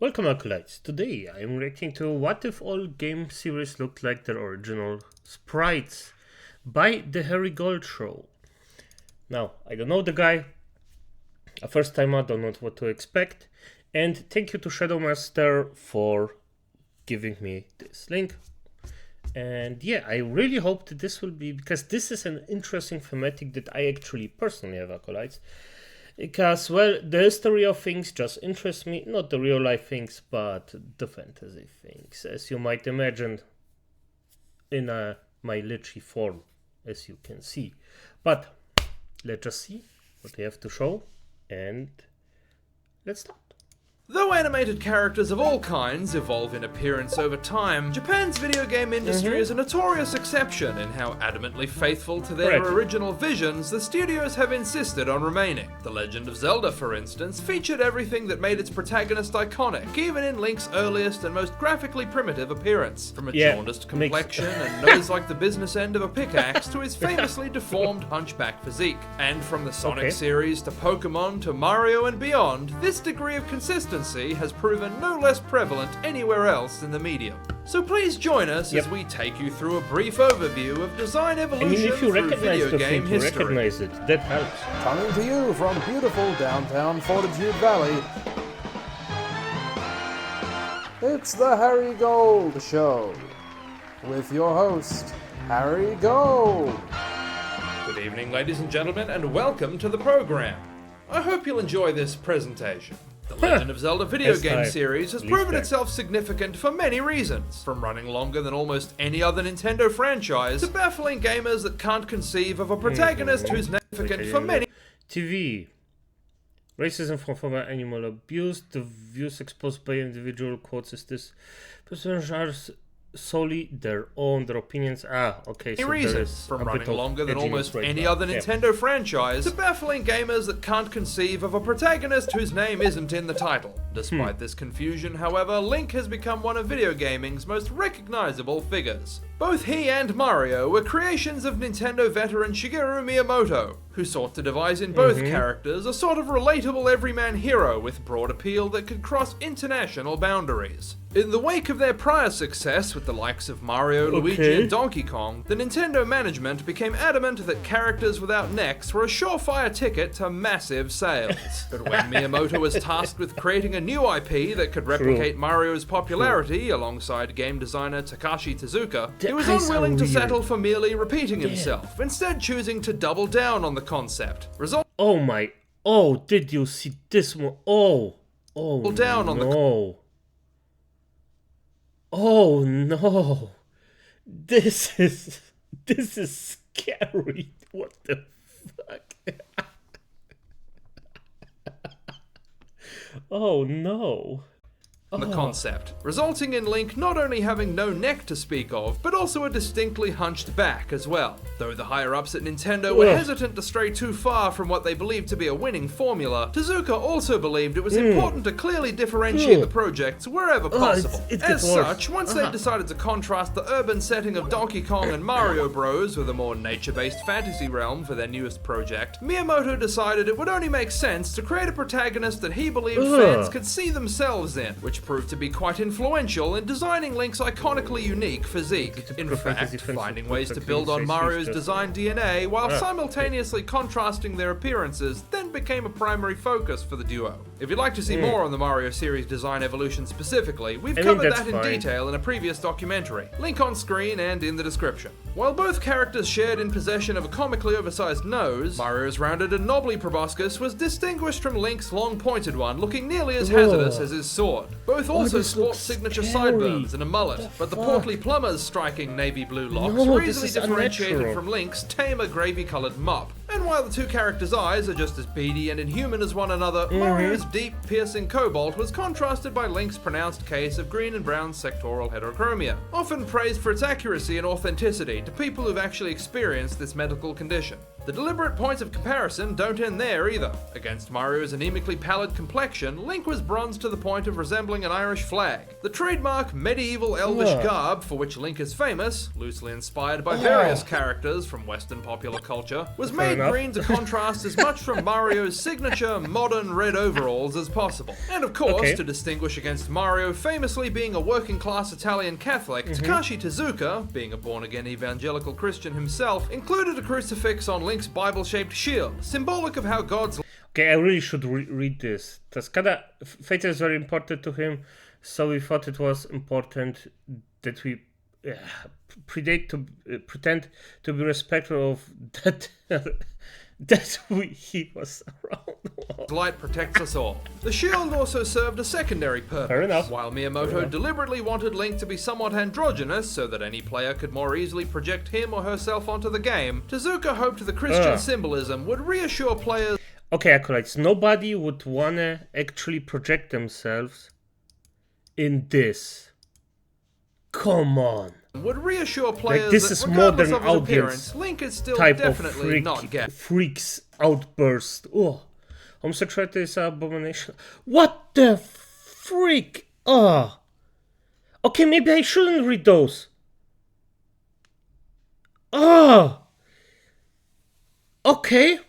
Welcome acolytes. Today I am reacting to What If All game series looked like their original sprites by the Harry Gold Show. Now, I don't know the guy, a first timer, don't know what to expect, and thank you to Shadowmaster for giving me this link. And yeah, I really hope that this will be, because this is an interesting thematic that I actually personally have acolytes. Because, well, the history of things just interests me, not the real life things, but the fantasy things, as you might imagine, in my Lichy form, as you can see. But let's just see what they have to show, and let's start. Though animated characters of all kinds evolve in appearance over time, Japan's video game industry is a notorious exception in how adamantly faithful to their original visions the studios have insisted on remaining. The Legend of Zelda, for instance, featured everything that made its protagonist iconic, even in Link's earliest and most graphically primitive appearance. From a jaundiced complexion and nose like the business end of a pickaxe to his famously deformed hunchback physique. And from the Sonic series to Pokemon to Mario and beyond, this degree of consistency has proven no less prevalent anywhere else in the medium. So please join us as we take you through a brief overview of design evolution if you through recognize video the game thing, history. recognize it. That helps. Coming to you from beautiful downtown Fortitude Valley, it's the Harry Gold Show, with your host, Harry Gold. Good evening, ladies and gentlemen, and welcome to the program. I hope you'll enjoy this presentation. The Legend of Zelda video game series has proven itself significant for many reasons, from running longer than almost any other Nintendo franchise to baffling gamers that can't conceive of a protagonist who's significant for many. TV. Racism from former animal abuse. The views exposed by individual quotes is this person's are solely their opinions. Okay, so reasons, from running longer than almost any other Nintendo franchise to baffling gamers that can't conceive of a protagonist whose name isn't in the title. Despite this confusion, however, Link has become one of video gaming's most recognizable figures. Both he and Mario were creations of Nintendo veteran Shigeru Miyamoto, who sought to devise in both characters a sort of relatable everyman hero with broad appeal that could cross international boundaries. In the wake of their prior success with the likes of Mario, Luigi, and Donkey Kong, the Nintendo management became adamant that characters without necks were a surefire ticket to massive sales. But when Miyamoto was tasked with creating a new IP that could replicate Mario's popularity alongside game designer Takashi Tezuka, he was unwilling to settle for merely repeating himself, instead choosing to double down on the concept. Did you see this one? Oh no. This is scary. What the fuck? Oh no. The concept, resulting in Link not only having no neck to speak of, but also a distinctly hunched back as well. Though the higher-ups at Nintendo were hesitant to stray too far from what they believed to be a winning formula, Tezuka also believed it was important to clearly differentiate the projects wherever possible. As such, once they decided to contrast the urban setting of Donkey Kong and Mario Bros. With a more nature-based fantasy realm for their newest project, Miyamoto decided it would only make sense to create a protagonist that he believed fans could see themselves in, which proved to be quite influential in designing Link's iconically unique physique. In fact, finding ways to build on Mario's design DNA while simultaneously contrasting their appearances then became a primary focus for the duo. If you'd like to see more on the Mario series design evolution specifically, we've covered that in detail in a previous documentary, link on screen and in the description. While both characters shared in possession of a comically oversized nose, Mario's rounded and knobbly proboscis was distinguished from Link's long pointed one, looking nearly as hazardous as his sword. Both also sport signature sideburns and a mullet, but the portly plumber's striking navy blue locks were easily differentiated from Link's tamer gravy-coloured mop. And while the two characters' eyes are just as beady and inhuman as one another, Mario's deep, piercing cobalt was contrasted by Link's pronounced case of green and brown sectoral heterochromia, often praised for its accuracy and authenticity to people who've actually experienced this medical condition. The deliberate points of comparison don't end there either. Against Mario's anemically pallid complexion, Link was bronzed to the point of resembling an Irish flag. The trademark medieval elvish garb for which Link is famous, loosely inspired by various characters from Western popular culture, was made green to contrast as much from Mario's signature modern red overalls as possible. And of course, to distinguish against Mario famously being a working-class Italian Catholic, Takashi Tezuka, being a born-again evangelical Christian himself, included a crucifix on Link's Bible-shaped shield, symbolic of how God's... Okay, I really should read this. Tascada, Fate is very important to him, so we thought it was important that we pretend to be respectful of that he was around. Light protects us all. The shield also served a secondary purpose. Fair enough. While Miyamoto deliberately wanted Link to be somewhat androgynous so that any player could more easily project him or herself onto the game, Tezuka hoped the Christian symbolism would reassure players... Okay, acolytes, nobody would wanna actually project themselves in this. Come on. Would reasure players like, this that is regardless modern of his audience appearance, Link is still type definitely of not gay. freaks outburst. Oh, homosexuality is an abomination. What the freak? Oh. Okay, maybe I shouldn't read those. Oh. Okay.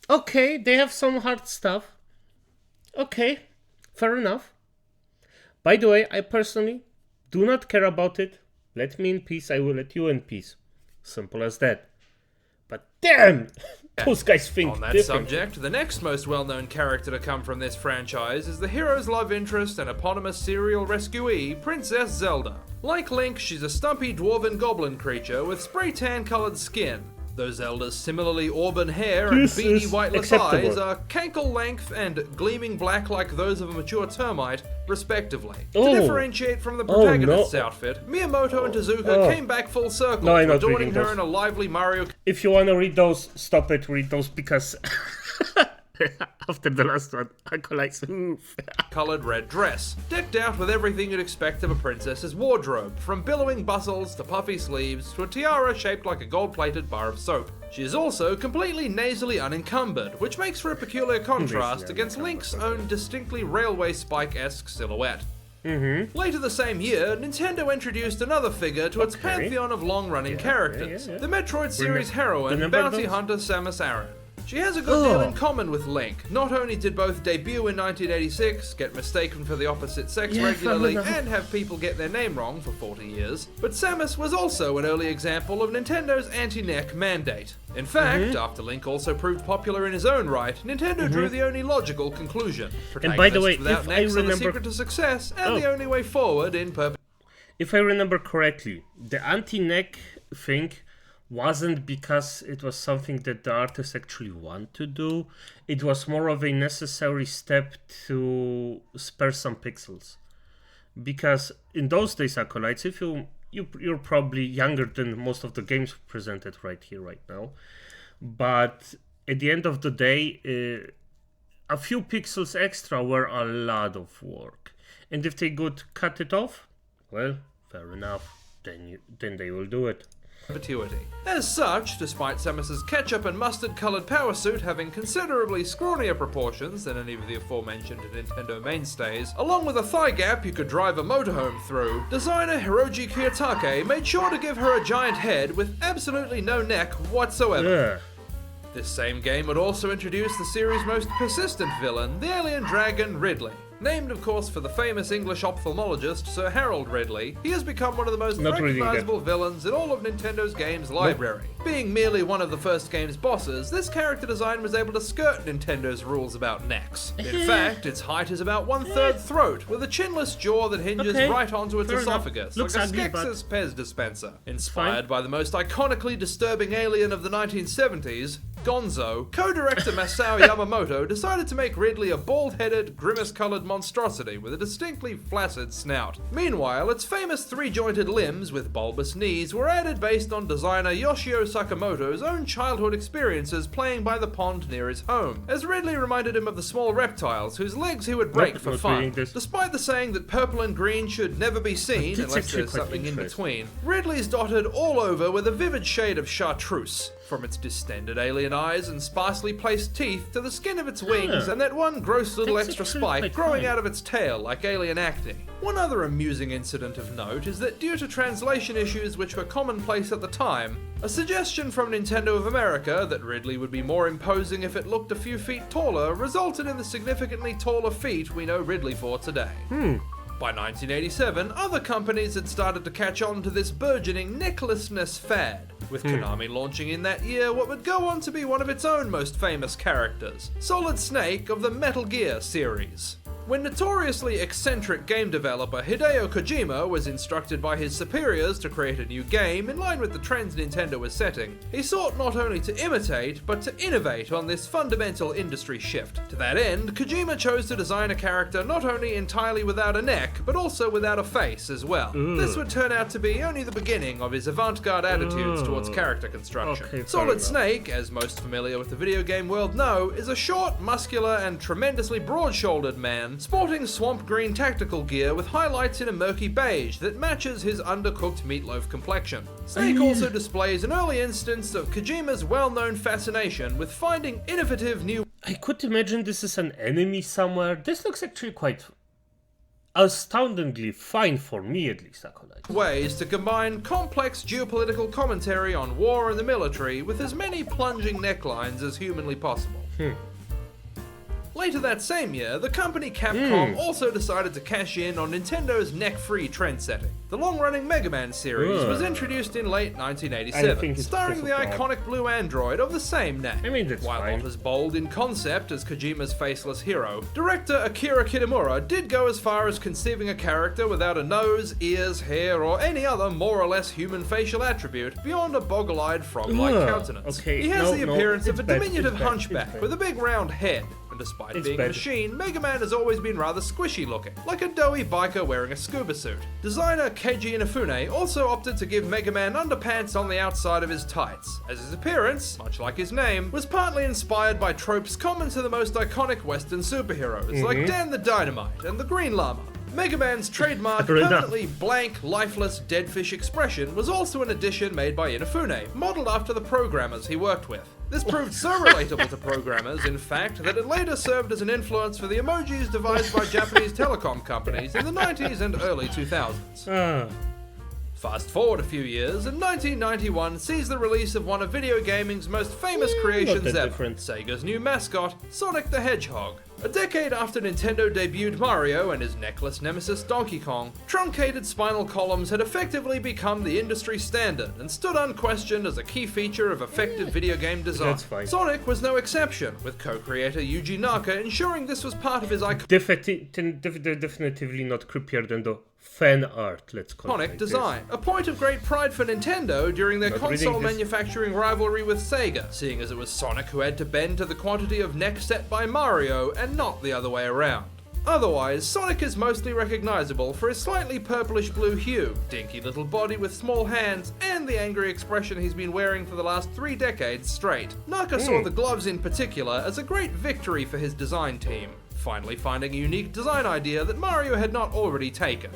Okay, they have some hard stuff. Okay, fair enough. By the way, I personally do not care about it. Let me in peace, I will let you in peace. Simple as that. But damn! Those guys think On that different. subject, the next most well-known character to come from this franchise is the hero's love interest and eponymous serial rescuee, Princess Zelda. Like Link, she's a stumpy dwarven goblin creature with spray-tan coloured skin. Though Zelda's similarly auburn hair and This beady is whiteless acceptable. eyes are cankle length and gleaming black like those of a mature termite, respectively. Oh. To differentiate from the protagonist's no. outfit, Miyamoto and Tezuka came back full circle, No, I'm not adorning reading her those. in a lively Mario If you want to read those, stop it, read those, because after the last one, acolytes, oof. coloured red dress, decked out with everything you'd expect of a princess's wardrobe, from billowing bustles to puffy sleeves to a tiara shaped like a gold-plated bar of soap. She is also completely nasally unencumbered, which makes for a peculiar contrast against Link's own distinctly railway spike-esque silhouette. Later the same year, Nintendo introduced another figure to its pantheon of long-running characters, the Metroid series heroine, remember bounty those? hunter Samus Aran. She has a good deal in common with Link. Not only did both debut in 1986, get mistaken for the opposite sex regularly, and have people get their name wrong for 40 years, but Samus was also an early example of Nintendo's anti-neck mandate. In fact, after Link also proved popular in his own right, Nintendo drew the only logical conclusion. And by the way, Protagonists without if I necks are the remember- secret to success, and the only way forward in purpose. If I remember correctly, the anti-neck thing wasn't because it was something that the artist actually wanted to do. It was more of a necessary step to spare some pixels. Because in those days, acolytes, if you're probably younger than most of the games presented right here, right now. But at the end of the day, a few pixels extra were a lot of work. And if they could cut it off, well, fair enough. Then they will do it. Perpetuity. As such, despite Samus's ketchup and mustard coloured power suit having considerably scrawnier proportions than any of the aforementioned Nintendo mainstays, along with a thigh gap you could drive a motorhome through, designer Hiroji Kiyotake made sure to give her a giant head with absolutely no neck whatsoever. This same game would also introduce the series' most persistent villain, the alien dragon Ridley. Named, of course, for the famous English ophthalmologist Sir Harold Ridley, he has become one of the most recognizable villains in all of Nintendo's games library. Being merely one of the first game's bosses, this character design was able to skirt Nintendo's rules about necks. In fact, its height is about 1/3 throat, with a chinless jaw that hinges right onto its esophagus, like a Skex's Pez dispenser. Inspired by the most iconically disturbing alien of the 1970s, gonzo, co-director Masao Yamamoto decided to make Ridley a bald-headed, grimace-coloured monstrosity with a distinctly flaccid snout. Meanwhile, its famous three-jointed limbs with bulbous knees were added based on designer Yoshio Sakamoto's own childhood experiences playing by the pond near his home, as Ridley reminded him of the small reptiles whose legs he would break for fun. Despite the saying that purple and green should never be seen unless there's something in between, Ridley's dotted all over with a vivid shade of chartreuse, from its distended alien eyes and sparsely placed teeth to the skin of its wings and that one gross little extra spike growing out of its tail like alien acne. One other amusing incident of note is that due to translation issues which were commonplace at the time, a suggestion from Nintendo of America that Ridley would be more imposing if it looked a few feet taller resulted in the significantly taller feet we know Ridley for today. By 1987, other companies had started to catch on to this burgeoning necklaceless fad, with Konami launching in that year what would go on to be one of its own most famous characters, Solid Snake of the Metal Gear series. When notoriously eccentric game developer Hideo Kojima was instructed by his superiors to create a new game in line with the trends Nintendo was setting, he sought not only to imitate, but to innovate on this fundamental industry shift. To that end, Kojima chose to design a character not only entirely without a neck, but also without a face as well. This would turn out to be only the beginning of his avant-garde attitudes towards character construction. Solid Snake, as most familiar with the video game world know, is a short, muscular, and tremendously broad-shouldered man sporting swamp green tactical gear with highlights in a murky beige that matches his undercooked meatloaf complexion. Snake also displays an early instance of Kojima's well-known fascination with finding innovative new I could imagine this is an enemy somewhere. This looks actually quite astoundingly fine for me, at least, Acolyte. ways to combine complex geopolitical commentary on war and the military with as many plunging necklines as humanly possible. Later that same year, the company Capcom also decided to cash in on Nintendo's neck-free trend setting. The long-running Mega Man series was introduced in late 1987, starring the iconic blue android of the same name. I mean, that's While fine. not as bold in concept as Kojima's faceless hero, director Akira Kitamura did go as far as conceiving a character without a nose, ears, hair, or any other more or less human facial attribute beyond a boggle-eyed frog-like countenance. Okay, He has the appearance of a it's bad, diminutive it's bad, hunchback it's bad. with a big round head. And despite being a machine, Mega Man has always been rather squishy looking, like a doughy biker wearing a scuba suit. Designer Keiji Inafune also opted to give Mega Man underpants on the outside of his tights, as his appearance, much like his name, was partly inspired by tropes common to the most iconic Western superheroes, like Dan the Dynamite and the Green Llama. Mega Man's trademark, permanently blank, lifeless, deadfish expression was also an addition made by Inafune, modelled after the programmers he worked with. This proved so relatable to programmers, in fact, that it later served as an influence for the emojis devised by Japanese telecom companies in the 90s and early 2000s. Fast forward a few years, and 1991 sees the release of one of video gaming's most famous creations ever, Sega's new mascot, Sonic the Hedgehog. A decade after Nintendo debuted Mario and his necklace nemesis Donkey Kong, truncated spinal columns had effectively become the industry standard and stood unquestioned as a key feature of effective video game design. That's fine. Sonic was no exception, with co-creator Yuji Naka ensuring this was part of his Definitively not creepier than the fan art, let's call it iconic like design. A point of great pride for Nintendo during their console manufacturing rivalry with Sega, seeing as it was Sonic who had to bend to the quantity of neck set by Mario and not the other way around. Otherwise, Sonic is mostly recognizable for his slightly purplish blue hue, dinky little body with small hands, and the angry expression he's been wearing for the last 3 decades straight. Naka saw the gloves in particular as a great victory for his design team, finally finding a unique design idea that Mario had not already taken.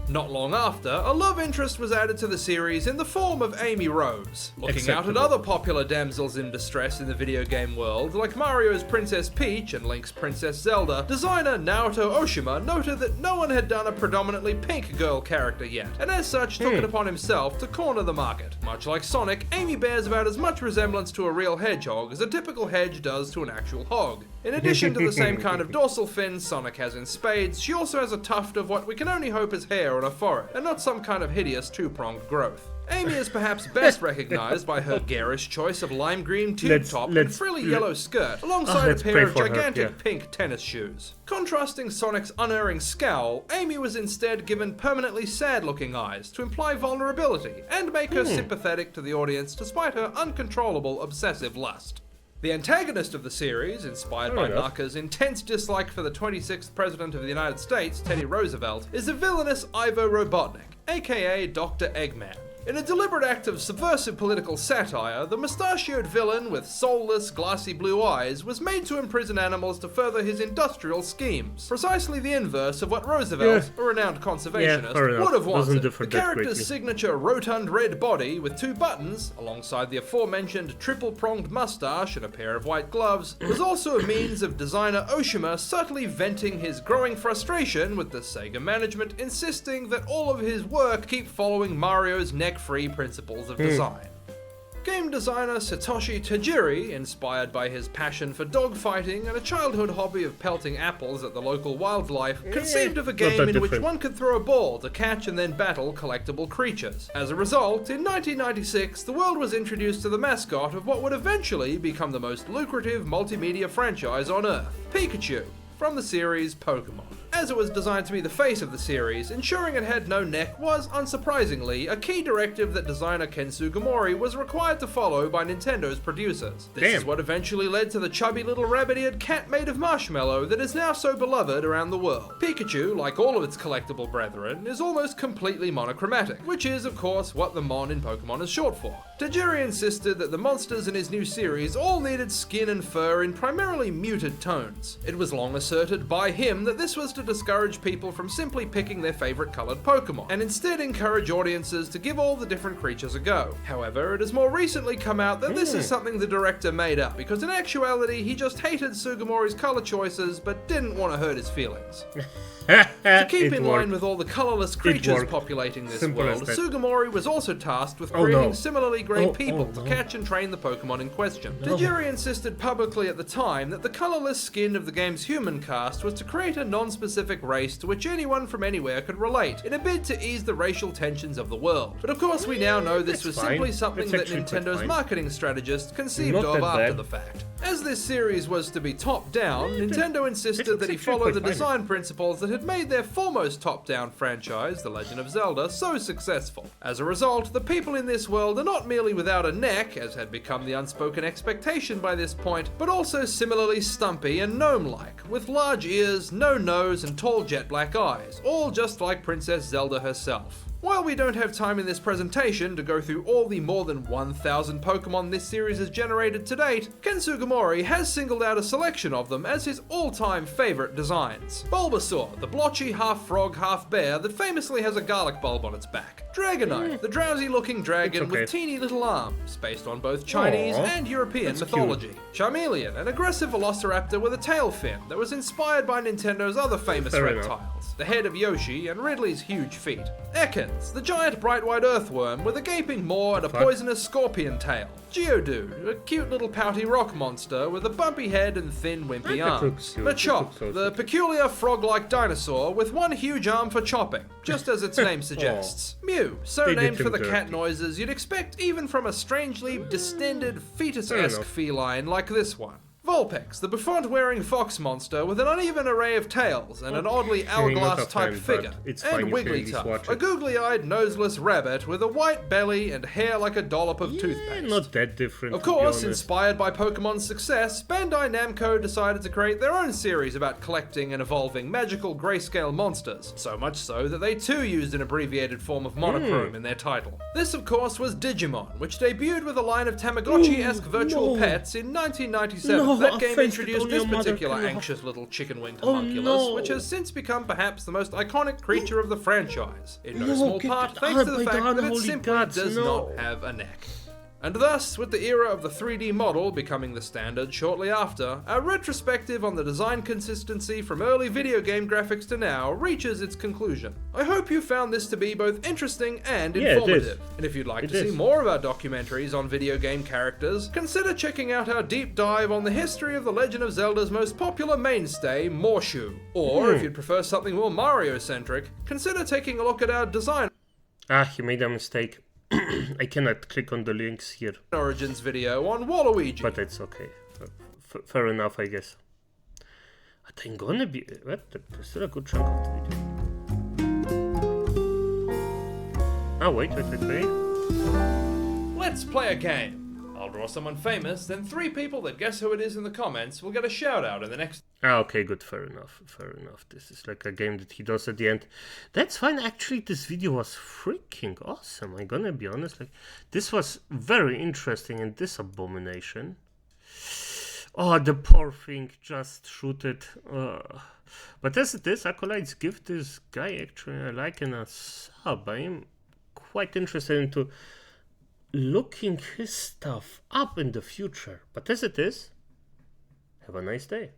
Not long after, a love interest was added to the series in the form of Amy Rose. Looking out at other popular damsels in distress in the video game world, like Mario's Princess Peach and Link's Princess Zelda, designer Naoto Oshima noted that no one had done a predominantly pink girl character yet, and as such took it upon himself to corner the market. Much like Sonic, Amy bears about as much resemblance to a real hedgehog as a typical hedge does to an actual hog. In addition to the same kind of dorsal fins Sonic has in spades, she also has a tuft of what we can only hope is hair on her forehead, and not some kind of hideous two-pronged growth. Amy is perhaps best recognized by her garish choice of lime green tube top and frilly yellow skirt, alongside a pair of gigantic pink tennis shoes. Contrasting Sonic's unerring scowl, Amy was instead given permanently sad-looking eyes to imply vulnerability and make her sympathetic to the audience despite her uncontrollable obsessive lust. The antagonist of the series, inspired by Narca's intense dislike for the 26th President of the United States, Teddy Roosevelt, is the villainous Ivo Robotnik, aka Dr. Eggman. In a deliberate act of subversive political satire, the mustachioed villain with soulless, glassy blue eyes was made to imprison animals to further his industrial schemes. Precisely the inverse of what Roosevelt, a renowned conservationist, would have wanted. The character's signature rotund red body with two buttons, alongside the aforementioned triple-pronged mustache and a pair of white gloves, was also a means of designer Oshima subtly venting his growing frustration with the Sega management insisting that all of his work keep following Mario's neck-free principles of design. Game designer Satoshi Tajiri, inspired by his passion for dogfighting and a childhood hobby of pelting apples at the local wildlife, conceived of a game in which one could throw a ball to catch and then battle collectible creatures. As a result, in 1996, the world was introduced to the mascot of what would eventually become the most lucrative multimedia franchise on Earth, Pikachu, from the series Pokemon. As it was designed to be the face of the series, ensuring it had no neck was, unsurprisingly, a key directive that designer Ken Sugimori was required to follow by Nintendo's producers. This is what eventually led to the chubby little rabbit-eared cat made of marshmallow that is now so beloved around the world. Pikachu, like all of its collectible brethren, is almost completely monochromatic, which is, of course, what the Mon in Pokemon is short for. Tajiri insisted that the monsters in his new series all needed skin and fur in primarily muted tones. It was long asserted by him that this was to discourage people from simply picking their favorite colored Pokemon, and instead encourage audiences to give all the different creatures a go. However, it has more recently come out that this is something the director made up, because in actuality he just hated Sugimori's color choices but didn't want to hurt his feelings. To keep in line with all the colorless creatures populating this world, Sugimori was also tasked with creating similarly grayed people to catch and train the Pokemon in question. Tajiri insisted publicly at the time that the colorless skin of the game's human cast was to create a non-specific race to which anyone from anywhere could relate, in a bid to ease the racial tensions of the world. But of course we now know this was simply something that Nintendo's marketing strategist conceived of after the fact. As this series was to be top-down, Nintendo insisted that he follow the design principles that had made their foremost top-down franchise, The Legend of Zelda, so successful. As a result, the people in this world are not merely without a neck, as had become the unspoken expectation by this point, but also similarly stumpy and gnome-like, with large ears, no nose, and tall jet-black eyes, all just like Princess Zelda herself. While we don't have time in this presentation to go through all the more than 1,000 Pokemon this series has generated to date, Ken Sugimori has singled out a selection of them as his all-time favourite designs. Bulbasaur, the blotchy half-frog, half-bear that famously has a garlic bulb on its back. Dragonite, the drowsy-looking dragon with teeny little arms, based on both Chinese and European mythology. Charmeleon, an aggressive velociraptor with a tail fin that was inspired by Nintendo's other famous reptiles, the head of Yoshi and Ridley's huge feet. Ekans, the giant bright white earthworm with a gaping maw and a poisonous scorpion tail. Geodude, a cute little pouty rock monster with a bumpy head and thin wimpy arms. Machop, the peculiar frog-like dinosaur with one huge arm for chopping, just as its name suggests. Mew, so named for the cat noises you'd expect even from a strangely distended fetus-esque feline like this one. Vulpix, the bouffant-wearing fox monster with an uneven array of tails and an oddly hourglass-type figure. And Wigglytuff, a googly-eyed, noseless rabbit with a white belly and hair like a dollop of toothpaste. Not that different. Of course, inspired by Pokemon's success, Bandai Namco decided to create their own series about collecting and evolving magical grayscale monsters, so much so that they too used an abbreviated form of monochrome in their title. This, of course, was Digimon, which debuted with a line of Tamagotchi-esque virtual pets in 1997. That game introduced this particular anxious little chicken-winged homunculus, which has since become perhaps the most iconic creature of the franchise, in no small part thanks to the fact that it simply does not have a neck. And thus, with the era of the 3D model becoming the standard shortly after, our retrospective on the design consistency from early video game graphics to now reaches its conclusion. I hope you found this to be both interesting and informative. And if you'd like to see more of our documentaries on video game characters, consider checking out our deep dive on the history of The Legend of Zelda's most popular mainstay, Morshu. Or, if you'd prefer something more Mario-centric, consider taking a look at our design. He made a mistake. I cannot click on the links here, Origins video on Waluigi. but it's okay. Fair enough, I guess. But I'm gonna be... What? There's still a good chunk of the video. Oh, wait. Let's play a game. I'll draw someone famous, then 3 people that guess who it is in the comments will get a shout out in the next... Ah, okay, good, fair enough. This is like a game that he does at the end. That's fine. Actually, this video was freaking awesome. I'm gonna be honest. Like, this was very interesting, and this abomination. Oh, the poor thing just shoot it. But as it is, Acolytes give this guy actually a like and a sub. I am quite interested into looking his stuff up in the future. But as it is, have a nice day.